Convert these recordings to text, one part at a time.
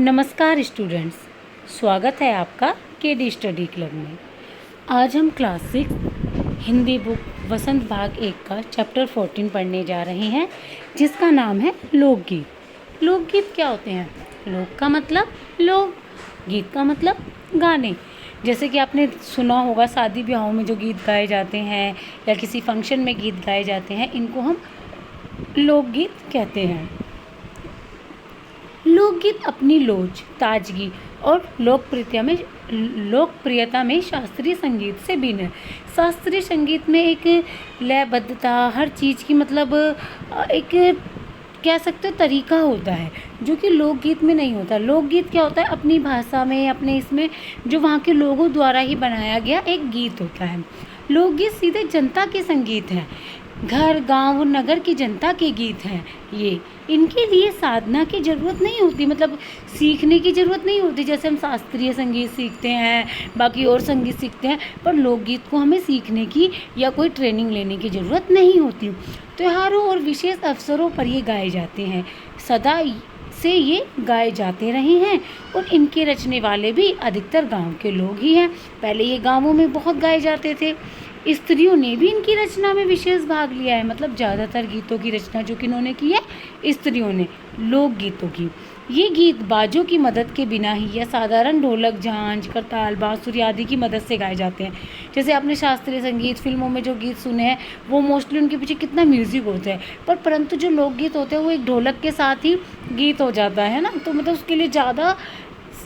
नमस्कार स्टूडेंट्स, स्वागत है आपका केडी स्टडी क्लब में। आज हम क्लास 6 हिंदी बुक वसंत भाग 1 का चैप्टर 14 पढ़ने जा रहे हैं, जिसका नाम है लोकगीत। लोकगीत क्या होते हैं? लोक का मतलब लोग, गीत का मतलब गाने। जैसे कि आपने सुना होगा शादी ब्याहों में जो गीत गाए जाते हैं या किसी फंक्शन में गीत गाए जाते हैं, इनको हम लोकगीत कहते हैं। लोकगीत अपनी लोच, ताजगी और लोकप्रियता में शास्त्रीय संगीत से भिन्न है। शास्त्रीय संगीत में एक लयबद्धता, हर चीज़ की मतलब एक कह सकते हो तरीका होता है, जो कि लोकगीत में नहीं होता। लोकगीत क्या होता है? अपनी भाषा में, अपने इसमें जो वहाँ के लोगों द्वारा ही बनाया गया एक गीत होता है। लोकगीत सीधे जनता के संगीत हैं, घर गांव और नगर की जनता के गीत हैं। ये इनके लिए साधना की ज़रूरत नहीं होती, मतलब सीखने की ज़रूरत नहीं होती। जैसे हम शास्त्रीय संगीत सीखते हैं, बाकी और संगीत सीखते हैं, पर लोकगीत को हमें सीखने की या कोई ट्रेनिंग लेने की ज़रूरत नहीं होती। त्योहारों और विशेष अवसरों पर ये गाए जाते हैं, सदा से ये गाए जाते रहे हैं, और इनके रचने वाले भी अधिकतर गांव के लोग ही हैं। पहले ये गांवों में बहुत गाए जाते थे। स्त्रियों ने भी इनकी रचना में विशेष भाग लिया है, मतलब ज़्यादातर गीतों की रचना जो किन्होंने की है, स्त्रियों ने, लोकगीतों की। ये गीत बाजों की मदद के बिना ही या साधारण ढोलक, झांझ, करताल, बांसुरी आदि की मदद से गाए जाते हैं। जैसे आपने शास्त्रीय संगीत फिल्मों में जो गीत सुने हैं, वो मोस्टली उनके पीछे कितना म्यूजिक होता है, परंतु जो लोकगीत होते हैं वो एक ढोलक के साथ ही गीत हो जाता है ना, तो मतलब उसके लिए ज़्यादा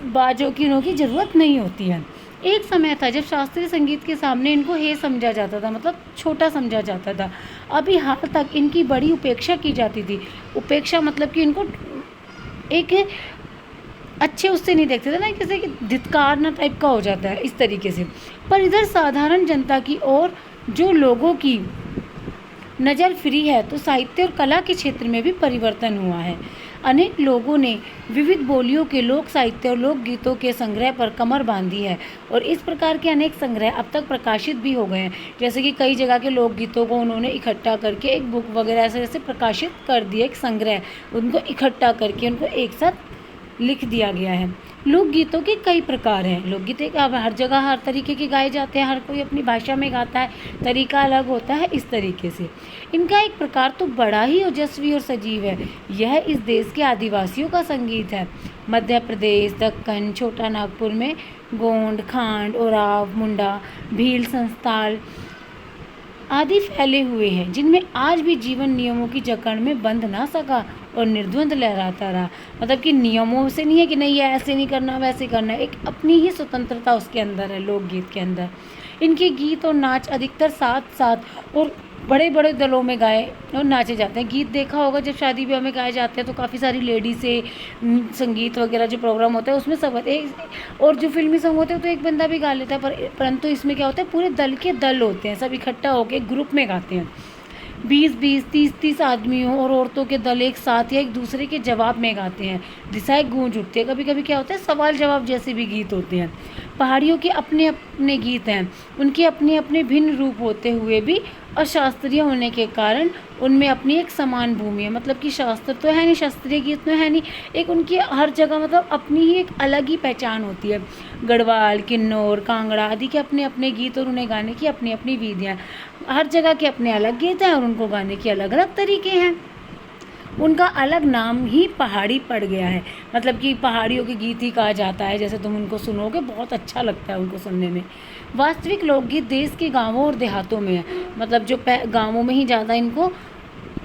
बाजों की ज़रूरत नहीं होती है। एक समय था जब शास्त्रीय संगीत के सामने इनको हे समझा जाता था, मतलब छोटा समझा जाता था। अभी हाल तक इनकी बड़ी उपेक्षा की जाती थी। उपेक्षा मतलब कि इनको एक अच्छे उससे नहीं देखते थे ना, जैसे कि धिक्कारना टाइप का हो जाता है इस तरीके से। पर इधर साधारण जनता की और जो लोगों की नज़र फिरी है, तो साहित्य और कला के क्षेत्र में भी परिवर्तन हुआ है। अनेक लोगों ने विविध बोलियों के लोक साहित्य और लोकगीतों के संग्रह पर कमर बांधी है, और इस प्रकार के अनेक संग्रह अब तक प्रकाशित भी हो गए हैं। जैसे कि कई जगह के लोकगीतों को उन्होंने इकट्ठा करके एक बुक वगैरह ऐसे ऐसे प्रकाशित कर दिया, एक संग्रह, उनको इकट्ठा करके उनको एक साथ लिख दिया गया है। लोकगीतों के कई प्रकार हैं। लोकगीत एक अब हर जगह हर तरीके के गाए जाते हैं, हर कोई अपनी भाषा में गाता है, तरीका अलग होता है इस तरीके से। इनका एक प्रकार तो बड़ा ही ओजस्वी और सजीव है। यह इस देश के आदिवासियों का संगीत है। मध्य प्रदेश, दक्कन, छोटा नागपुर में गोंड, खांड, ओराव, मुंडा, भील, संस्थाल आदि फैले हुए हैं, जिनमें आज भी जीवन नियमों की जकड़ में बंध ना सका और निर्द्वंद लहराता रहा। मतलब कि नियमों से नहीं है कि नहीं, ये ऐसे नहीं करना वैसे करना है, एक अपनी ही स्वतंत्रता उसके अंदर है लोकगीत के अंदर। इनके गीत और नाच अधिकतर साथ साथ और बड़े बड़े दलों में गाए और नाचे जाते हैं। गीत देखा होगा जब शादी ब्याह में गाए जाते हैं तो काफ़ी सारी लेडी से संगीत वगैरह जो प्रोग्राम होता है उसमें सब होते हैं, और जो फिल्मी सॉन्ग होते हैं तो एक बंदा भी गा लेता है, परंतु इसमें क्या होता है, पूरे दल के दल होते हैं, सब इकट्ठा होकर ग्रुप में गाते हैं। 20-20, 30-30 आदमियों और औरतों के दल एक साथ या एक दूसरे के जवाब में गाते हैं। दिशाएं गूंज उठती है। कभी कभी क्या होता है, सवाल जवाब जैसे भी गीत होते हैं। पहाड़ियों के अपने अपने गीत हैं, उनके अपने अपने भिन्न रूप होते हुए भी अशास्त्रीय होने के कारण उनमें अपनी एक समान भूमि है। मतलब कि शास्त्र तो है नहीं, शास्त्रीय गीत तो है नहीं, एक उनकी हर जगह मतलब अपनी ही एक अलग ही पहचान होती है। गढ़वाल, किन्नौर, कांगड़ा आदि के अपने अपने गीत और उन्हें गाने की अपनी अपनी विधियाँ। हर जगह के अपने अलग गीत हैं और उनको गाने के अलग अलग तरीके हैं। उनका अलग नाम ही पहाड़ी पड़ गया है, मतलब कि पहाड़ियों के गीत ही कहा जाता है। जैसे तुम उनको सुनोगे बहुत अच्छा लगता है उनको सुनने में। वास्तविक लोकगीत देश के गांवों और देहातों में है, मतलब जो गांवों में ही ज़्यादा इनको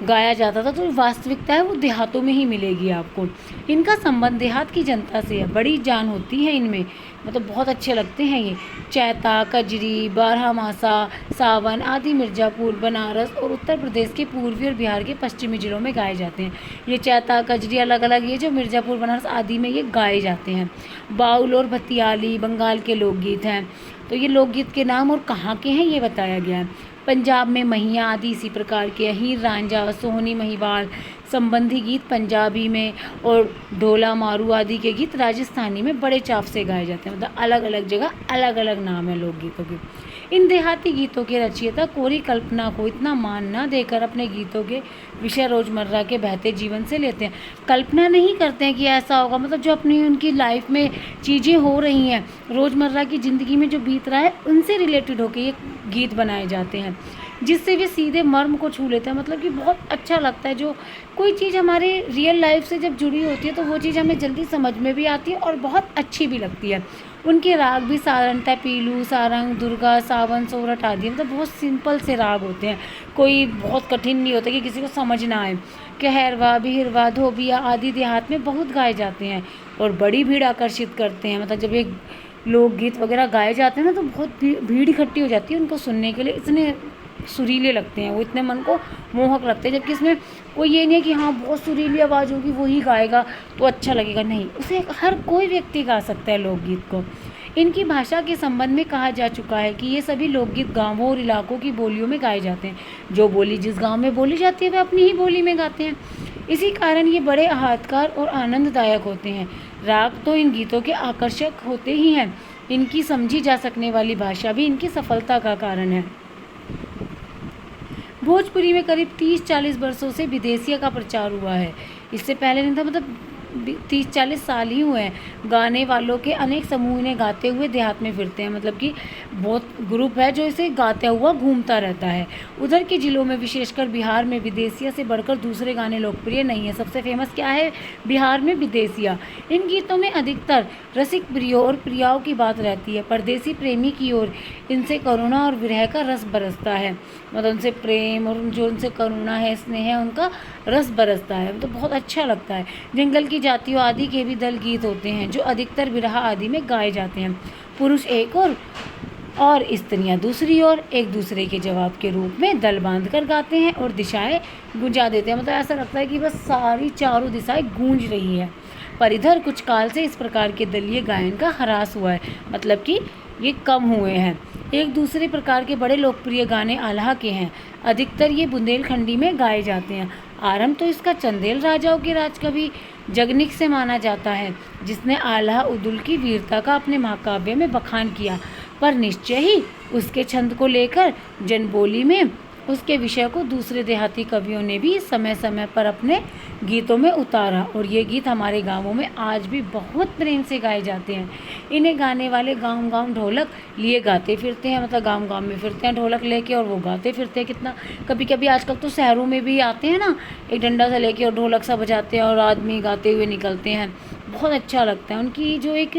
गाया जाता था, तो वास्तविकता है वो देहातों में ही मिलेगी आपको। इनका संबंध देहात की जनता से है, बड़ी जान होती है इनमें, मतलब बहुत अच्छे लगते हैं ये। चैता, कजरी, बारहमासा, सावन आदि मिर्ज़ापुर, बनारस और उत्तर प्रदेश के पूर्वी और बिहार के पश्चिमी जिलों में गाए जाते हैं। ये चैता, कजरी अलग अलग, ये जो मिर्ज़ापुर, बनारस आदि में ये गाए जाते हैं। बाउल और भतियाली बंगाल के लोकगीत हैं। तो ये लोकगीत के नाम और कहाँ के हैं ये बताया गया है। पंजाब में महिया आदि इसी प्रकार के, हीर रांझा, सोहनी महिवाल संबंधी गीत पंजाबी में, और ढोला मारू आदि के गीत राजस्थानी में बड़े चाव से गाए जाते हैं। मतलब अलग अलग जगह अलग अलग नाम है लोकगीतों के। इन देहाती गीतों के रचयिता कोरी कल्पना को इतना मान न देकर अपने गीतों के विषय रोज़मर्रा के बहते जीवन से लेते हैं। कल्पना नहीं करते हैं कि ऐसा होगा, मतलब जो अपनी उनकी लाइफ में चीज़ें हो रही हैं, रोज़मर्रा की ज़िंदगी में जो बीत रहा है, उनसे रिलेटेड होकर ये गीत बनाए जाते हैं, जिससे वे सीधे मर्म को छू लेते हैं। मतलब कि बहुत अच्छा लगता है, जो कोई चीज़ हमारे रियल लाइफ से जब जुड़ी होती है तो वो चीज़ हमें जल्दी समझ में भी आती है और बहुत अच्छी भी लगती है। उनके राग भी सारंगता, पीलू, सारंग, दुर्गा, सावन, सोरठ आदि, मतलब बहुत सिंपल से राग होते हैं, कोई बहुत कठिन नहीं होता कि किसी को समझ ना आए। कहरवा, बिहरवा, धोबिया आदि देहात में बहुत गाए जाते हैं और बड़ी भीड़ आकर्षित करते हैं। मतलब जब ये लोकगीत वगैरह गाए जाते हैं ना तो बहुत भीड़ इकट्ठी हो जाती है उनको सुनने के लिए। इतने सुरीले लगते हैं वो, इतने मन को मोहक लगते हैं, जबकि इसमें कोई ये नहीं है कि हाँ बहुत सुरीली आवाज़ होगी वही गाएगा तो अच्छा लगेगा, नहीं, उसे हर कोई व्यक्ति गा सकता है लोकगीत को। इनकी भाषा के संबंध में कहा जा चुका है कि ये सभी लोकगीत गांवों और इलाकों की बोलियों में गाए जाते हैं। जो बोली जिस गांव में बोली जाती है वे अपनी ही बोली में गाते हैं। इसी कारण ये बड़े आहतकार और आनंददायक होते हैं। राग तो इन गीतों के आकर्षक होते ही हैं, इनकी समझी जा सकने वाली भाषा भी इनकी सफलता का कारण है। भोजपुरी में करीब 30-40 वर्षों से विदेशिया का प्रचार हुआ है। इससे पहले नहीं था, मतलब 30-40 साल ही हुए हैं। गाने वालों के अनेक समूह इन्हें गाते हुए देहात में फिरते हैं, मतलब कि बहुत ग्रुप है जो इसे गाता हुआ घूमता रहता है। उधर के ज़िलों में विशेषकर बिहार में विदेशिया से बढ़कर दूसरे गाने लोकप्रिय नहीं है। सबसे फेमस क्या है बिहार में? विदेशिया। इन गीतों में अधिकतर रसिक प्रियों और प्रियाओं की बात रहती है। परदेसी प्रेमी की ओर इनसे करुणा और विरह का रस बरसता है, मतलब उनसे प्रेम और जो उनसे करुणा है, स्नेह है, उनका रस बरसता है, तो बहुत अच्छा लगता है। जंगल की जातियों आदि के भी दल गीत होते हैं जो अधिकतर विरह आदि में गाए जाते हैं। पुरुष एक और स्त्रियां दूसरी ओर एक दूसरे के जवाब के रूप में दल बांधकर गाते हैं और दिशाएं गुंजा देते हैं। मतलब ऐसा लगता है कि बस सारी चारों दिशाएं गूंज रही है। पर इधर कुछ काल से इस प्रकार के दलीय गायन का ह्रास हुआ है, मतलब कि ये कम हुए हैं। एक दूसरे प्रकार के बड़े लोकप्रिय गाने आल्हा के हैं। अधिकतर ये बुंदेलखंडी में गाए जाते हैं। आरंभ तो इसका चंदेल राजाओं के राजकवि जगनिक से माना जाता है, जिसने आल्हा उदुल की वीरता का अपने महाकाव्य में बखान किया, पर निश्चय ही उसके छंद को लेकर जनबोली में उसके विषय को दूसरे देहाती कवियों ने भी समय समय पर अपने गीतों में उतारा और ये गीत हमारे गांवों में आज भी बहुत प्रेम से गाए जाते हैं। इन्हें गाने वाले गांव-गांव ढोलक लिए गाते फिरते हैं, मतलब गांव-गांव में फिरते हैं ढोलक लेके और वो गाते फिरते हैं। कितना कभी कभी आजकल तो शहरों में भी आते हैं ना, एक डंडा सा लेके और ढोलक सा बजाते हैं और आदमी गाते हुए निकलते हैं। बहुत अच्छा लगता है। उनकी जो एक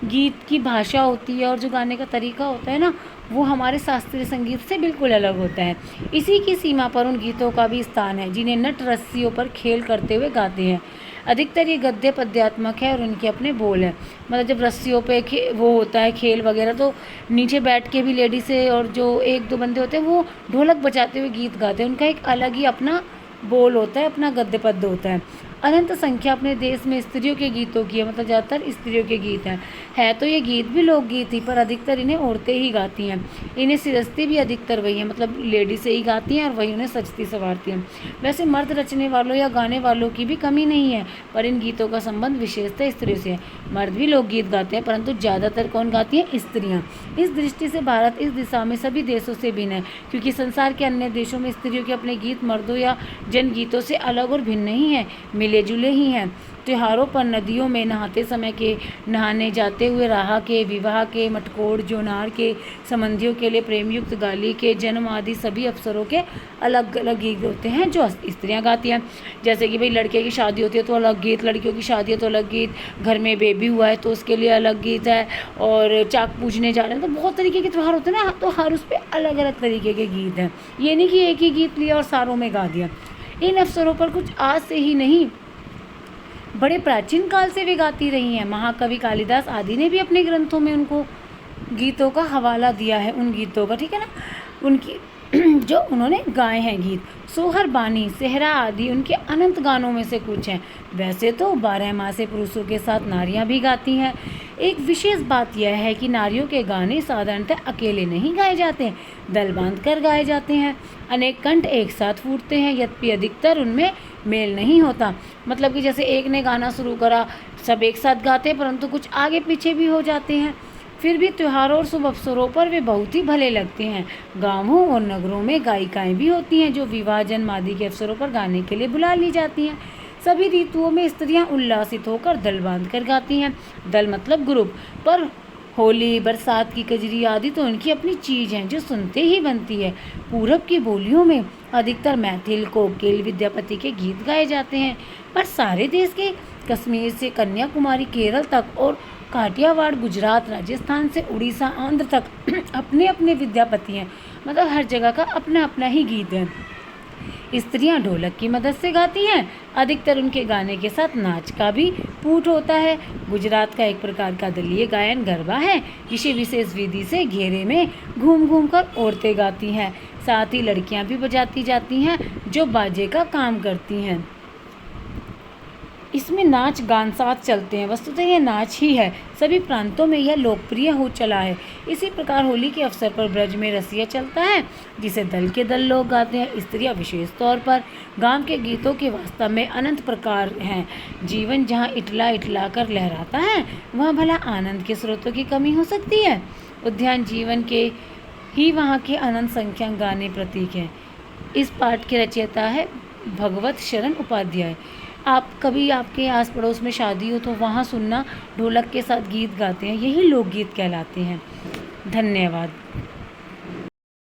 गीत की भाषा होती है और जो गाने का तरीका होता है ना, वो हमारे शास्त्रीय संगीत से बिल्कुल अलग होता है। इसी की सीमा पर उन गीतों का भी स्थान है जिन्हें नट रस्सियों पर खेल करते हुए गाते हैं। अधिकतर ये गद्य पद्यात्मक है और उनके अपने बोल हैं। मतलब जब रस्सियों पे वो होता है खेल वगैरह, तो नीचे बैठ के भी लेडीज़ और जो एक दो बंदे होते हैं वो ढोलक बजाते हुए गीत गाते हैं। उनका एक अलग ही अपना बोल होता है, अपना गद्य पद्य होता है। अनंत संख्या अपने देश में स्त्रियों के गीतों की है, मतलब ज़्यादातर स्त्रियों के गीत हैं। है तो ये गीत भी लोकगीत ही, पर अधिकतर इन्हें औरतें ही गाती हैं। इन्हें सिरजती भी अधिकतर वही हैं, मतलब लेडीज से ही गाती हैं और वही उन्हें सजती संवारती हैं। वैसे मर्द रचने वालों या गाने वालों की भी कमी नहीं है, पर इन गीतों का संबंध विशेषतः स्त्रियों से है। मर्द भी लोकगीत गाते हैं, परंतु ज़्यादातर कौन गाती हैं? स्त्रियाँ। इस दृष्टि से भारत इस दिशा में सभी देशों से भिन्न है, क्योंकि संसार के अन्य देशों में स्त्रियों के अपने गीत मर्दों या जनगीतों से अलग और भिन्न नहीं है, मिले जुले ही हैं। त्योहारों पर नदियों में नहाते समय के, नहाने जाते हुए राह के, विवाह के, मटकोड़ जोनार के, संबंधियों के लिए प्रेमयुक्त गाली के, जन्म आदि सभी अवसरों के अलग अलग गीत होते हैं जो स्त्रियां गाती हैं। जैसे कि भाई लड़के की शादी होती है तो अलग गीत, लड़कियों की शादी है तो अलग गीत, घर में बेबी हुआ है तो उसके लिए अलग गीत है, और चाक पूजने जा रहे हैं, तो बहुत तरीके के त्यौहार होते हैं ना, तो हर उस पर अलग अलग तरीके के गीत हैं। ये नहीं कि एक ही गीत लिया और सारों में गा दिया। इन अवसरों पर कुछ आज से ही नहीं, बड़े प्राचीन काल से वे गाती रही हैं। महाकवि कालिदास आदि ने भी अपने ग्रंथों में उनको गीतों का हवाला दिया है, उन गीतों का, ठीक है ना, उनकी जो उन्होंने गाए हैं गीत। सोहर बानी, सेहरा आदि उनके अनंत गानों में से कुछ हैं। वैसे तो 12 मासे पुरुषों के साथ नारियां भी गाती हैं। एक विशेष बात यह है कि नारियों के गाने साधारणतः अकेले नहीं गाए जाते, दल बांध कर गाए जाते हैं। अनेक कंठ एक साथ फूटते हैं, यद्यपि अधिकतर उनमें मेल नहीं होता। मतलब कि जैसे एक ने गाना शुरू करा, सब एक साथ गाते हैं, परंतु कुछ आगे पीछे भी हो जाते हैं। फिर भी त्योहारों और शुभ अवसरों पर वे बहुत ही भले लगते हैं। गाँवों और नगरों में गायिकाएँ भी होती हैं जो विवाह जन्म आदि के अवसरों पर गाने के लिए बुला ली जाती हैं। सभी ऋतुओं में स्त्रियां उल्लासित होकर दल बांध कर गाती हैं। दल मतलब ग्रुप। पर होली, बरसात की कजरी आदि तो उनकी अपनी चीज़ हैं जो सुनते ही बनती है। पूरब की बोलियों में अधिकतर मैथिल, कोकिल, विद्यापति के गीत गाए जाते हैं, पर सारे देश के कश्मीर से कन्याकुमारी, केरल तक और काठियावाड़, गुजरात, राजस्थान से उड़ीसा, आंध्र तक अपने अपने विद्यापति हैं। मतलब हर जगह का अपना अपना ही गीत है। स्त्रियां ढोलक की मदद से गाती हैं। अधिकतर उनके गाने के साथ नाच का भी पूट होता है। गुजरात का एक प्रकार का दलीय गायन गरबा है, जिसे विशेष विधि से घेरे में घूम घूम कर औरतें गाती हैं। साथ ही लड़कियां भी बजाती जाती हैं जो बाजे का काम करती हैं। इसमें नाच गान साथ चलते हैं। वस्तुतः यह नाच ही है। सभी प्रांतों में यह लोकप्रिय हो चला है। इसी प्रकार होली के अवसर पर ब्रज में रसिया चलता है, जिसे दल के दल लोग गाते हैं। स्त्रियां विशेष तौर पर। गांव के गीतों के वास्तव में अनंत प्रकार हैं। जीवन जहाँ इटला इटला कर लहराता है, वहाँ भला आनंद के स्रोतों की कमी हो सकती है। उद्यान जीवन के ही वहाँ के अनंत संख्या गाने प्रतीक हैं। इस पाठ के रचयिता है भगवत शरण उपाध्याय। आप कभी आपके आस पड़ोस में शादी हो तो वहाँ सुनना, ढोलक के साथ गीत गाते हैं, यही लोकगीत कहलाते हैं। धन्यवाद।